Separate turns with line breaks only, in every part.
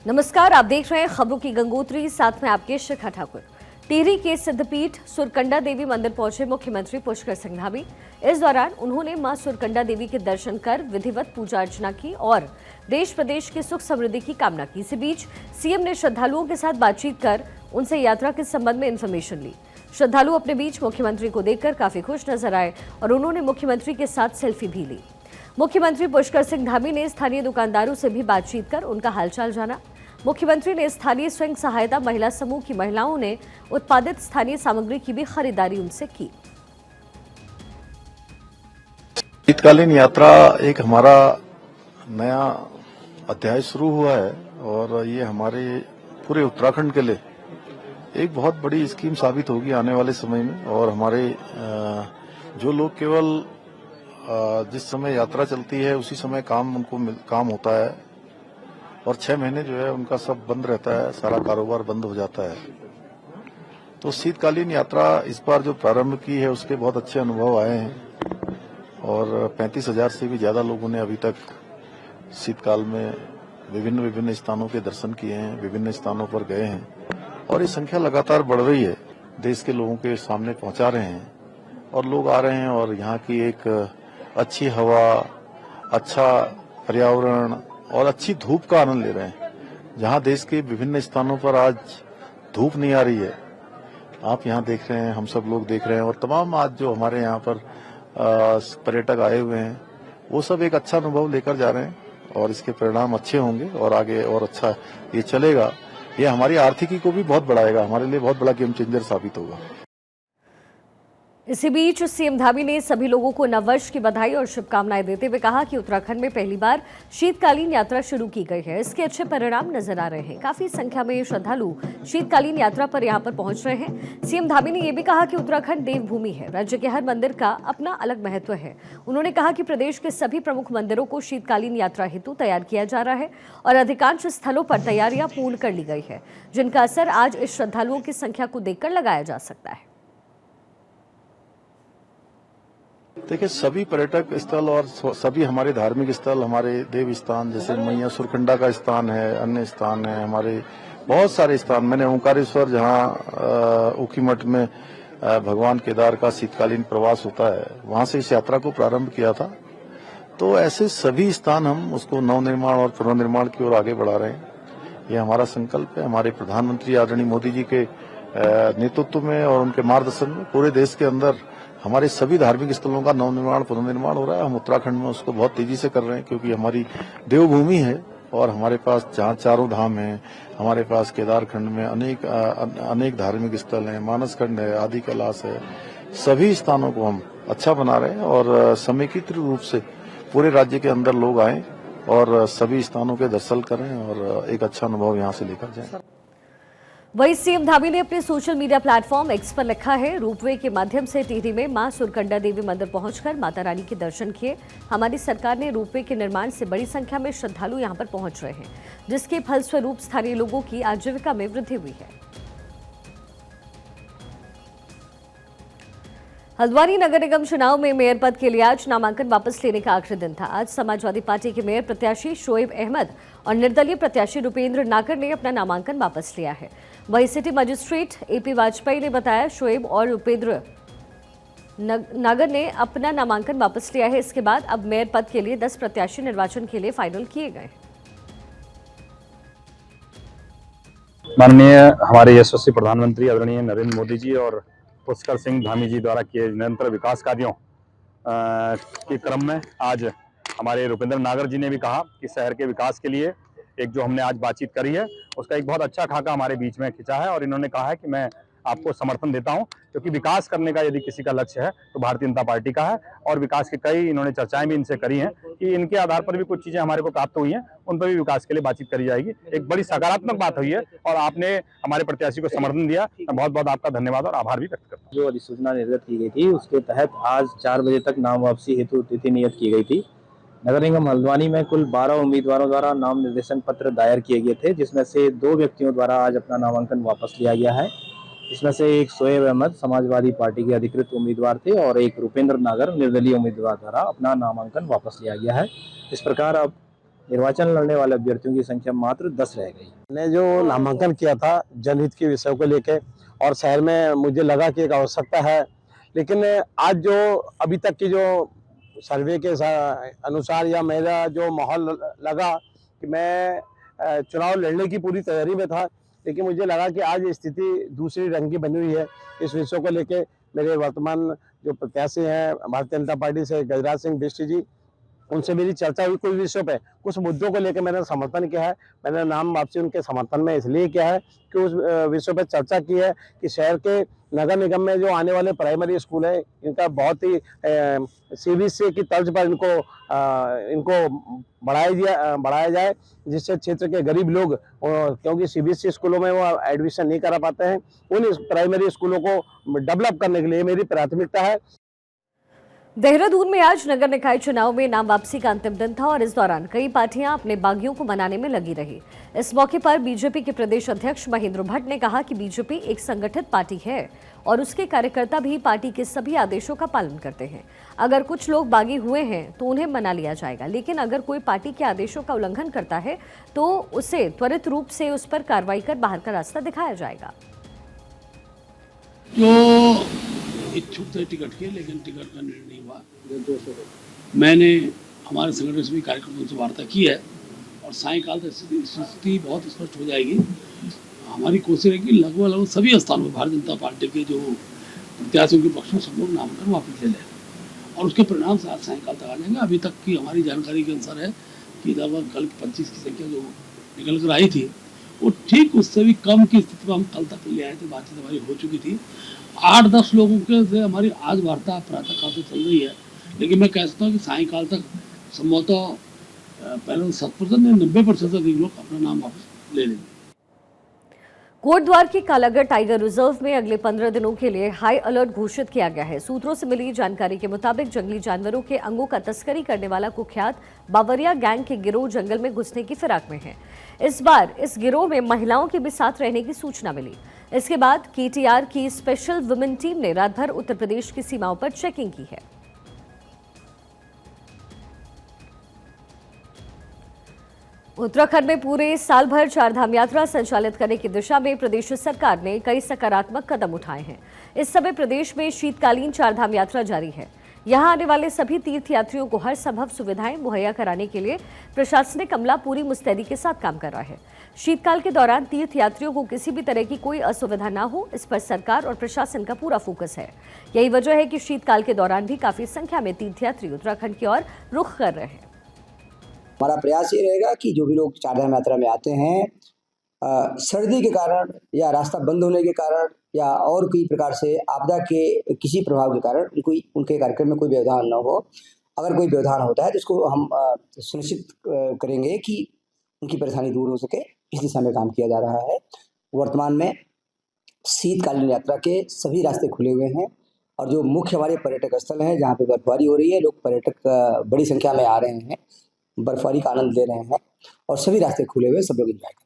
नमस्कार, आप देख रहे हैं खबरों की गंगोत्री, साथ में आपके शिखा ठाकुर। टिहरी के सिद्धपीठ सुरकंडा देवी मंदिर पहुंचे मुख्यमंत्री पुष्कर सिंह धामी। इस दौरान उन्होंने मां सुरकंडा देवी के दर्शन कर विधिवत पूजा अर्चना की और देश प्रदेश की सुख समृद्धि की कामना की। इसी बीच सीएम ने श्रद्धालुओं के साथ बातचीत कर उनसे यात्रा के संबंध में इन्फॉर्मेशन ली। श्रद्धालु अपने बीच मुख्यमंत्री को देखकर काफी खुश नजर आए और उन्होंने मुख्यमंत्री के साथ सेल्फी भी ली। मुख्यमंत्री पुष्कर सिंह धामी ने स्थानीय दुकानदारों से भी बातचीत कर उनका हालचाल जाना। मुख्यमंत्री ने स्थानीय स्वयं सहायता महिला समूह की महिलाओं ने उत्पादित स्थानीय सामग्री की भी खरीदारी उनसे की।
शीतकालीन यात्रा एक हमारा नया अध्याय शुरू हुआ है और ये हमारे पूरे उत्तराखंड के लिए एक बहुत बड़ी स्कीम साबित होगी आने वाले समय में। और हमारे जो लोग केवल जिस समय यात्रा चलती है उसी समय काम होता है और 6 महीने जो है उनका सब बंद रहता है, सारा कारोबार बंद हो जाता है। तो शीतकालीन यात्रा इस बार जो प्रारंभ की है उसके बहुत अच्छे अनुभव आए हैं और 35,000 से भी ज्यादा लोगों ने अभी तक शीतकाल में विभिन्न स्थानों के दर्शन किए हैं, विभिन्न स्थानों पर गए हैं और ये संख्या लगातार बढ़ रही है। देश के लोगों के सामने पहुंचा रहे हैं और लोग आ रहे हैं और यहाँ की एक अच्छी हवा, अच्छा पर्यावरण और अच्छी धूप का आनंद ले रहे हैं। जहां देश के विभिन्न स्थानों पर आज धूप नहीं आ रही है, आप यहां देख रहे हैं, हम सब लोग देख रहे हैं और तमाम आज जो हमारे यहां पर पर्यटक आए हुए हैं वो सब एक अच्छा अनुभव लेकर जा रहे हैं और इसके परिणाम अच्छे होंगे और आगे और अच्छा ये चलेगा। ये हमारी आर्थिकी को भी बहुत बढ़ाएगा, हमारे लिए बहुत बड़ा गेम चेंजर साबित होगा।
इसी बीच सीएम धामी ने सभी लोगों को नववर्ष की बधाई और शुभकामनाएं देते हुए कहा कि उत्तराखंड में पहली बार शीतकालीन यात्रा शुरू की गई है। इसके अच्छे परिणाम नजर आ रहे हैं। काफी संख्या में श्रद्धालु शीतकालीन यात्रा पर यहां पर पहुंच रहे हैं। सीएम धामी ने यह भी कहा कि उत्तराखंड देवभूमि है, राज्य के हर मंदिर का अपना अलग महत्व है। उन्होंने कहा कि प्रदेश के सभी प्रमुख मंदिरों को शीतकालीन यात्रा हेतु तैयार किया जा रहा है और अधिकांश स्थलों पर तैयारियां पूर्ण कर ली गई है, जिनका असर आज इस श्रद्धालुओं की संख्या को देखकर लगाया जा सकता है।
देखिए, सभी पर्यटक स्थल और सभी हमारे धार्मिक स्थल, हमारे देव स्थान जैसे मैया सुरकंडा का स्थान है, अन्य स्थान है, हमारे बहुत सारे स्थान। मैंने ओंकारेश्वर जहाँ ऊखीमठ में भगवान केदार का शीतकालीन प्रवास होता है, वहां से इस यात्रा को प्रारंभ किया था। तो ऐसे सभी स्थान हम उसको नवनिर्माण और पुनर्निर्माण की ओर आगे बढ़ा रहे हैं। ये हमारा संकल्प है। हमारे प्रधानमंत्री आदरणीय मोदी जी के नेतृत्व में और उनके मार्गदर्शन में पूरे देश के अंदर हमारे सभी धार्मिक स्थलों का नवनिर्माण पुनर्निर्माण हो रहा है। हम उत्तराखंड में उसको बहुत तेजी से कर रहे हैं क्योंकि हमारी देवभूमि है और हमारे पास जहाँ चारों धाम हैं, हमारे पास केदारखंड में अनेक धार्मिक स्थल हैं, मानसखंड है, आदि कैलाश है। सभी स्थानों को हम अच्छा बना रहे हैं और समेकित रूप से पूरे राज्य के अंदर लोग आए और सभी स्थानों के दर्शन करें और एक अच्छा अनुभव यहाँ से लेकर जाएं।
वहीं सीएम धामी ने अपने सोशल मीडिया प्लेटफॉर्म एक्स पर लिखा है, रोपवे के माध्यम से टिहरी में मां सुरकंडा देवी मंदिर पहुंचकर माता रानी के दर्शन किए। हमारी सरकार ने रोपवे के निर्माण से बड़ी संख्या में श्रद्धालु यहां पर पहुंच रहे हैं, जिसके फलस्वरूप स्थानीय लोगों की आजीविका में वृद्धि हुई है। हल्द्वानी नगर निगम चुनाव में मेयर पद के लिए आज नामांकन वापस लेने का आखिरी दिन था। आज समाजवादी पार्टी के मेयर प्रत्याशी शोएब अहमद और निर्दलीय प्रत्याशी रुपेंद्र नागर ने अपना नामांकन वापस लिया है। वहीं सिटी मजिस्ट्रेट एपी वाजपेयी ने बताया शोएब और रुपेंद्र नागर ने अपना नामांकन वापस लिया है। इसके बाद अब मेयर पद के लिए 10 प्रत्याशी निर्वाचन के लिए फाइनल किए गए।
माननीय हमारे यशस्वी प्रधानमंत्री आदरणीय नरेंद्र मोदी जी और पुष्कर सिंह धामी जी द्वारा किए निरंतर विकास कार्यों के क्रम में आज हमारे रुपेंद्र नागर जी ने भी कहा कि शहर के विकास के लिए एक जो हमने आज बातचीत करी है उसका एक बहुत अच्छा खाका हमारे बीच में खिंचा है और इन्होंने कहा है कि मैं आपको समर्थन देता हूं, क्योंकि विकास करने का यदि किसी का लक्ष्य है तो भारतीय जनता पार्टी का है। और विकास की कई इन्होंने चर्चाएं भी इनसे करी हैं कि इनके आधार पर भी कुछ चीजें हमारे को प्राप्त हुई हैं, उन पर भी विकास के लिए बातचीत करी जाएगी। एक बड़ी सकारात्मक बात हुई है और आपने हमारे प्रत्याशी को समर्थन दिया, मैं बहुत बहुत आपका धन्यवाद और आभार भी व्यक्त करता हूँ।
जो अधिसूचना निर्गत की गई थी उसके तहत आज 4 बजे तक नाम वापसी हेतु तिथि नियत की गई थी। नगर निगम हल्द्वानी में कुल 12 उम्मीदवारों द्वारा नाम निर्देशन पत्र दायर किए गए थे, जिसमें से 2 व्यक्तियों द्वारा आज अपना नामांकन वापस लिया गया है। इसमें से एक शोएब अहमद समाजवादी पार्टी के अधिकृत उम्मीदवार थे और एक रुपेंद्र नागर निर्दलीय उम्मीदवार द्वारा अपना नामांकन वापस लिया गया है। इस प्रकार अब निर्वाचन लड़ने वाले अभ्यर्थियों की संख्या मात्र 10 रह गई।
मैंने जो नामांकन किया था जनहित के विषय को लेकर और शहर में मुझे लगा कि एक आवश्यकता है, लेकिन आज जो अभी तक की जो सर्वे के अनुसार या मेरा जो माहौल लगा कि मैं चुनाव लड़ने की पूरी तैयारी में था, लेकिन मुझे लगा कि आज स्थिति दूसरी रंग की बनी हुई है। इस विषय को लेकर मेरे वर्तमान जो प्रत्याशी हैं भारतीय जनता पार्टी से गजराज सिंह बिष्ट जी, उनसे मेरी चर्चा हुई। कुछ विषयों पे, कुछ मुद्दों को लेकर मैंने समर्थन किया है। मैंने नाम वापसी उनके समर्थन में इसलिए किया है कि उस विषयों पे चर्चा की है कि शहर के नगर निगम में जो आने वाले प्राइमरी स्कूल है, इनका बहुत ही सीबीएसई की तर्ज पर इनको बढ़ाया जाए, जिससे क्षेत्र के गरीब लोग, क्योंकि सीबीएसई स्कूलों में वो एडमिशन नहीं करा पाते हैं, उन प्राइमरी स्कूलों को डेवलप करने के लिए मेरी प्राथमिकता है।
देहरादून में आज नगर निकाय चुनाव में नाम वापसी का अंतिम दिन था और इस दौरान कई पार्टियां अपने बागियों को मनाने में लगी रही। इस मौके पर बीजेपी के प्रदेश अध्यक्ष महेंद्र भट्ट ने कहा कि बीजेपी एक संगठित पार्टी है और उसके कार्यकर्ता भी पार्टी के सभी आदेशों का पालन करते हैं। अगर कुछ लोग बागी हुए हैं तो उन्हें मना लिया जाएगा, लेकिन अगर कोई पार्टी के आदेशों का उल्लंघन करता है तो उसे त्वरित रूप से उस पर कार्रवाई कर बाहर का रास्ता दिखाया जाएगा।
इच्छुक थे टिकट के, लेकिन टिकट का निर्णय नहीं हुआ। मैंने हमारे संगठन से भी कार्यकर्ताओं से वार्ता की है और सायंकाल तक स्थिति बहुत स्पष्ट हो जाएगी। हमारी कोशिश है कि लगभग सभी स्थानों पर भारतीय जनता पार्टी के जो प्रत्याशियों के पक्ष में सब लोग नामांकन वापस ले लें और उसके परिणाम से आज सायंकाल तक आ जाएंगे। अभी तक की हमारी जानकारी के अनुसार है कि लगभग कल 25 की संख्या जो निकल कर आई थी, वो ठीक उससे भी कम की स्थिति में हम कल तक ले आए थे। बातचीत हमारी हो चुकी थी। 8-10 लोगों के से हमारी आज वार्ता प्रातः काल से चल रही है, लेकिन मैं कह सकता हूँ कि सायंकाल तक संभवतः पहले 7% या 90% अधिक लोग अपना नाम वापस ले लेंगे।
कोटद्वार के कालागढ़ टाइगर रिजर्व में अगले 15 दिनों के लिए हाई अलर्ट घोषित किया गया है। सूत्रों से मिली जानकारी के मुताबिक जंगली जानवरों के अंगों का तस्करी करने वाला कुख्यात बावरिया गैंग के गिरोह जंगल में घुसने की फिराक में है। इस बार इस गिरोह में महिलाओं के भी साथ रहने की सूचना मिली। इसके बाद केटीआर की स्पेशल वुमेन टीम ने रात भर उत्तर प्रदेश की सीमाओं पर चेकिंग की है। उत्तराखंड में पूरे साल भर चारधाम यात्रा संचालित करने की दिशा में प्रदेश सरकार ने कई सकारात्मक कदम उठाए हैं। इस समय प्रदेश में शीतकालीन चारधाम यात्रा जारी है। यहां आने वाले सभी तीर्थयात्रियों को हर संभव सुविधाएं मुहैया कराने के लिए प्रशासनिक अमला पूरी मुस्तैदी के साथ काम कर रहा है। शीतकाल के दौरान तीर्थयात्रियों को किसी भी तरह की कोई असुविधा न हो, इस पर सरकार और प्रशासन का पूरा फोकस है। यही वजह है कि शीतकाल के दौरान भी काफी संख्या में तीर्थयात्री उत्तराखंड की ओर रुख कर रहे हैं।
हमारा प्रयास ये रहेगा कि जो भी लोग चारधाम यात्रा में आते हैं, सर्दी के कारण या रास्ता बंद होने के कारण या और कई प्रकार से आपदा के किसी प्रभाव के कारण उनके कार्यक्रम में कोई व्यवधान न हो। अगर कोई व्यवधान होता है तो इसको हम सुनिश्चित करेंगे कि उनकी परेशानी दूर हो सके। इस दिशा में काम किया जा रहा है। वर्तमान में शीतकालीन यात्रा के सभी रास्ते खुले हुए हैं और जो मुख्य हमारे पर्यटक स्थल हैं जहाँ पे बर्फबारी हो रही है, लोग पर्यटक बड़ी संख्या में आ रहे हैं, बर्फबारी का आनंद ले रहे हैं और सभी रास्ते खुले हुए, सब लोग एंजॉय कर रहे हैं।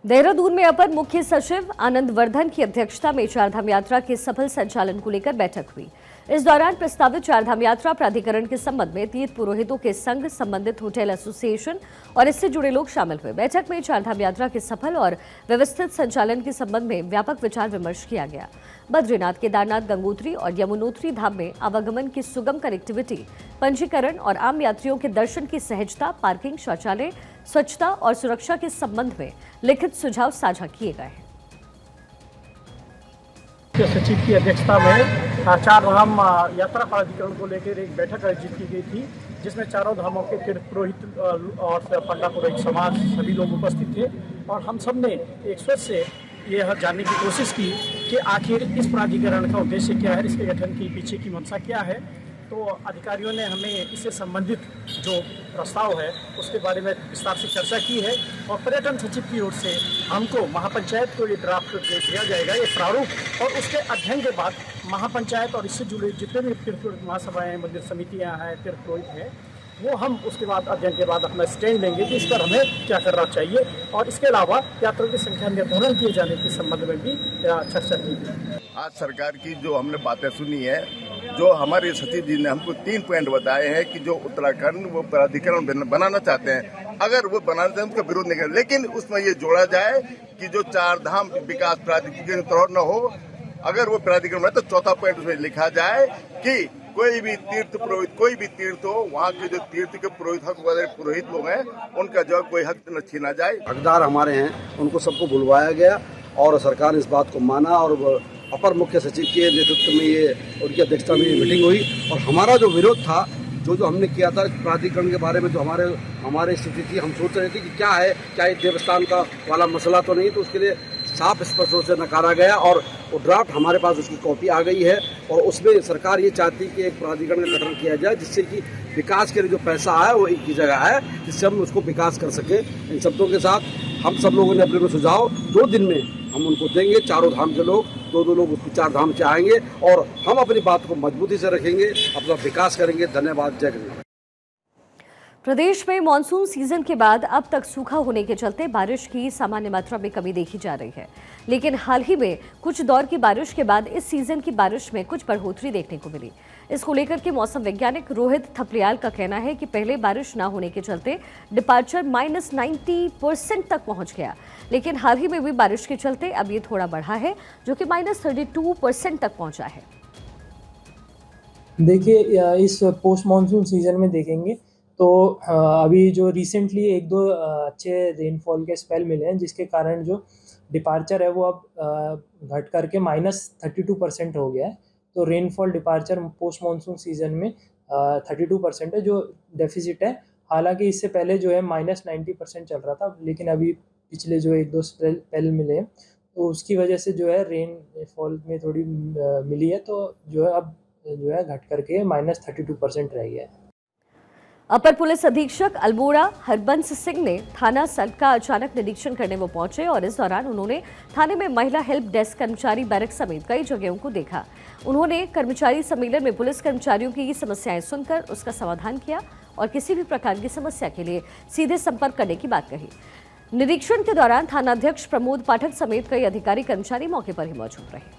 देहरादून में अपर मुख्य सचिव आनंद वर्धन की अध्यक्षता में चारधाम यात्रा के सफल संचालन को लेकर बैठक हुई। इस दौरान प्रस्तावित चारधाम यात्रा प्राधिकरण के संबंध में तीर्थ पुरोहितों के संघ, संबंधित होटल एसोसिएशन और इससे जुड़े लोग शामिल हुए। बैठक में चारधाम यात्रा के सफल और व्यवस्थित संचालन के संबंध में व्यापक विचार विमर्श किया गया। बद्रीनाथ, केदारनाथ, गंगोत्री और यमुनोत्री धाम में आवागमन की सुगम कनेक्टिविटी, पंजीकरण और आम यात्रियों के दर्शन की सहजता, पार्किंग, शौचालय, स्वच्छता और सुरक्षा के संबंध में लिखित सुझाव साझा किए गए हैं।
सचिव की अध्यक्षता में चारधाम यात्रा प्राधिकरण को लेकर एक बैठक आयोजित की गई थी, जिसमें चारों धामों के तीर्थ पुरोहित और पंडा पुरोहित समाज सभी लोग उपस्थित थे और हम सब ने एक स्वर से यह जानने की कोशिश की कि आखिर इस प्राधिकरण का उद्देश्य क्या है, इसके गठन की पीछे की मंशा क्या है। तो अधिकारियों ने हमें इससे संबंधित जो प्रस्ताव है उसके बारे में विस्तार से चर्चा की है और पर्यटन सचिव की ओर से हमको महापंचायत को ये ड्राफ्ट दिया जाएगा, ये प्रारूप, और उसके अध्ययन के बाद महापंचायत और इससे जुड़े जितने भी तीर्थ महासभाएँ, मंदिर समितियाँ हैं, तीर्थ पुरोहित हैं, वो हम उसके बाद अध्ययन के बाद अपना स्टैंड लेंगे कि इस पर हमें क्या करना चाहिए और इसके अलावा यात्रियों की संख्या निर्धारण किए जाने के संबंध में भी चर्चा की।
आज सरकार की जो हमने बातें सुनी है, जो हमारे सचिव जी ने हमको 3 पॉइंट बताए हैं कि जो उत्तराखंड वो प्राधिकरण बनाना चाहते हैं, अगर वो बनाना चाहते हैं उनका विरोध नहीं करें, लेकिन उसमें ये जोड़ा जाए कि जो 4 धाम विकास प्राधिकरण तरह न हो। अगर वो प्राधिकरण है तो चौथा पॉइंट उसमें लिखा जाए कि कोई भी तीर्थ पुरोहित, कोई भी तीर्थ हो, वहाँ के जो तीर्थ के पुरोहित हक वाले पुरोहित लोग हैं उनका जो कोई हक न छीना जाए।
हकदार हमारे हैं, उनको सबको बुलवाया गया और सरकार ने इस बात को माना और अपर मुख्य सचिव के नेतृत्व में ये उनकी अध्यक्षता में ये मीटिंग हुई। और हमारा जो विरोध था, जो हमने किया था प्राधिकरण के बारे में, जो हमारे स्थिति थी, हम सोच रहे थे कि क्या है, क्या ये देवस्थान का वाला मसला तो नहीं, तो उसके लिए साफ स्पष्ट रूप से नकारा गया। और वो ड्राफ्ट हमारे पास उसकी कॉपी आ गई है और उसमें सरकार ये चाहती है कि एक प्राधिकरण का गठन किया जाए जिससे कि विकास के लिए जो पैसा है वो एक ही जगह है, जिससे हम उसको विकास कर सके। इन शब्दों के साथ हम सब लोगों ने अपने सुझाव 2 दिन में हम उनको देंगे। चारों धाम के लोग, 2 लोग उसको 4 धाम से आएंगे और हम अपनी बात को मजबूती से रखेंगे, अपना विकास करेंगे। धन्यवाद। जय गणेश।
प्रदेश में मानसून सीजन के बाद अब तक सूखा होने के चलते बारिश की सामान्य मात्रा में कमी देखी जा रही है, लेकिन हाल ही में कुछ दौर की बारिश के बाद इस सीजन की बारिश में कुछ बढ़ोतरी देखने को मिली। इसको लेकर के मौसम वैज्ञानिक रोहित थपलियाल का कहना है कि पहले बारिश न होने के चलते डिपार्चर -90% तक पहुंच गया, लेकिन हाल ही में हुई बारिश के चलते अब ये थोड़ा बढ़ा है, जो कि -32% तक पहुंचा है।
देखिए, इस पोस्ट मानसून सीजन में देखेंगे तो अभी जो रिसेंटली 1-2 अच्छे रेनफॉल के स्पेल मिले हैं, जिसके कारण जो डिपार्चर है वो अब घट करके -32% हो गया है। तो rainfall departure post monsoon season में 32% है, जो डेफिसिट है। हालांकि इससे पहले जो है -90% चल रहा था, लेकिन अभी पिछले जो 1-2 स्पेल मिले हैं तो उसकी वजह से जो है रेनफॉल में थोड़ी मिली है, तो जो है अब जो है घट करके -32% रह गया है।
अपर पुलिस अधीक्षक अल्मोड़ा हरबंस सिंह ने थाना सल्ट का अचानक निरीक्षण करने वो पहुंचे और इस दौरान उन्होंने थाने में महिला हेल्प डेस्क कर्मचारी बैरक समेत कई जगहों को देखा। उन्होंने कर्मचारी सम्मेलन में पुलिस कर्मचारियों की समस्याएं सुनकर उसका समाधान किया और किसी भी प्रकार की समस्या के लिए सीधे संपर्क करने की बात कही। निरीक्षण के दौरान थानाध्यक्ष प्रमोद पाठक समेत कई अधिकारी कर्मचारी मौके पर ही मौजूद रहे।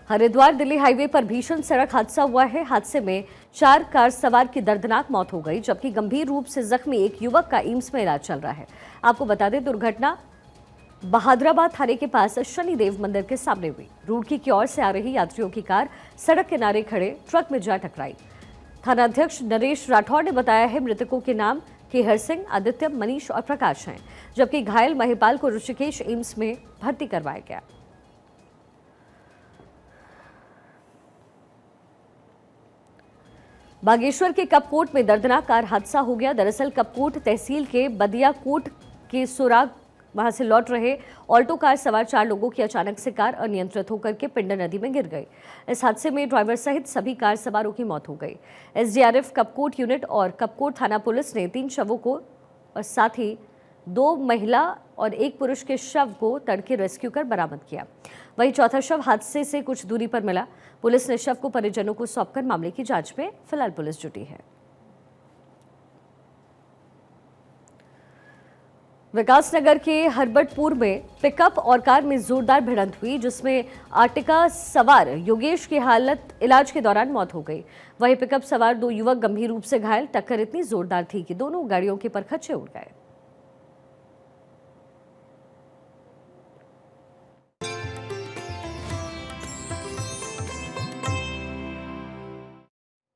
हरिद्वार दिल्ली हाईवे पर भीषण सड़क हादसा हुआ है। हादसे में 4 कार सवार की दर्दनाक मौत हो गई, जबकि गंभीर रूप से जख्मी एक युवक का एम्स में इलाज चल रहा है। आपको बता दें, दुर्घटना बहादुराबाद थाने के पास शनिदेव मंदिर के सामने हुई। रुड़की की ओर से आ रही यात्रियों की कार सड़क किनारे खड़े ट्रक में जा टकराई। थानाध्यक्ष नरेश राठौड़ ने बताया है मृतकों के नाम केहर सिंह, आदित्य, मनीष और प्रकाश हैं, जबकि घायल महिपाल को ऋषिकेश एम्स में भर्ती करवाया गया। बागेश्वर के कपकोट में दर्दनाक कार हादसा हो गया। दरअसल कपकोट तहसील के बदियाकोट के सुराग वहां से लौट रहे ऑल्टो कार सवार 4 लोगों की अचानक से कार अनियंत्रित होकर के पिंडर नदी में गिर गई। इस हादसे में ड्राइवर सहित सभी कार सवारों की मौत हो गई। एसडीआरएफ कपकोट यूनिट और कपकोट थाना पुलिस ने 3 शवों को और साथ ही 2 महिला और 1 पुरुष के शव को तड़के रेस्क्यू कर बरामद किया। वहीं चौथा शव हादसे से कुछ दूरी पर मिला। पुलिस ने शव को परिजनों को सौंपकर मामले की जांच में फिलहाल पुलिस जुटी है। विकासनगर के हरबटपुर में पिकअप और कार में जोरदार भिड़ंत हुई, जिसमें आर्टिका सवार योगेश की हालत इलाज के दौरान मौत हो गई। वहीं पिकअप सवार 2 युवक गंभीर रूप से घायल। टक्कर इतनी जोरदार थी कि दोनों गाड़ियों के परखच्चे उड़ गए।